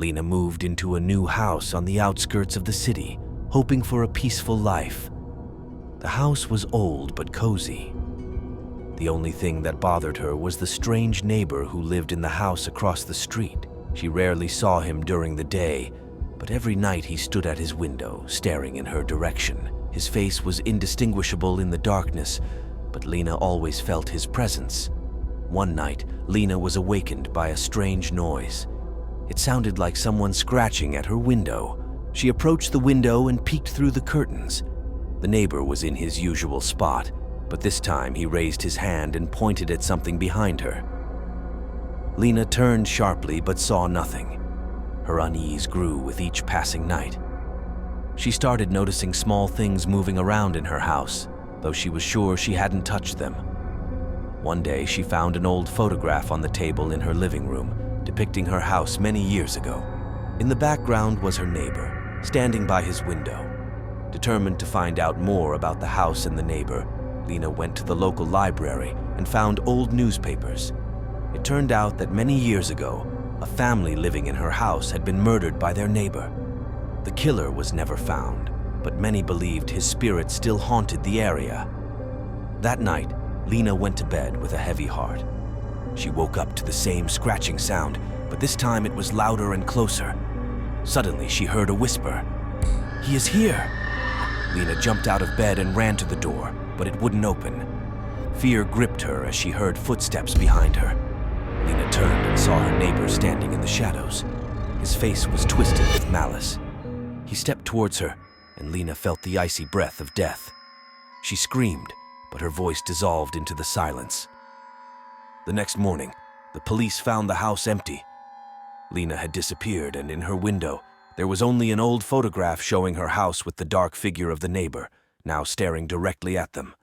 Lena moved into a new house on the outskirts of the city, hoping for a peaceful life. The house was old but cozy. The only thing that bothered her was the strange neighbor who lived in the house across the street. She rarely saw him during the day, but every night he stood at his window, staring in her direction. His face was indistinguishable in the darkness, but Lena always felt his presence. One night, Lena was awakened by a strange noise. It sounded like someone scratching at her window. She approached the window and peeked through the curtains. The neighbor was in his usual spot, but this time he raised his hand and pointed at something behind her. Lena turned sharply but saw nothing. Her unease grew with each passing night. She started noticing small things moving around in her house, though she was sure she hadn't touched them. One day, she found an old photograph on the table in her living room, depicting her house many years ago. In the background was her neighbor, standing by his window. Determined to find out more about the house and the neighbor, Lena went to the local library and found old newspapers. It turned out that many years ago, a family living in her house had been murdered by their neighbor. The killer was never found, but many believed his spirit still haunted the area. That night, Lena went to bed with a heavy heart. She woke up to the same scratching sound, but this time it was louder and closer. Suddenly, she heard a whisper. "He is here!" Lena jumped out of bed and ran to the door, but it wouldn't open. Fear gripped her as she heard footsteps behind her. Lena turned and saw her neighbor standing in the shadows. His face was twisted with malice. He stepped towards her, and Lena felt the icy breath of death. She screamed, but her voice dissolved into the silence. The next morning, the police found the house empty. Lena had disappeared, and in her window, there was only an old photograph showing her house with the dark figure of the neighbor, now staring directly at them.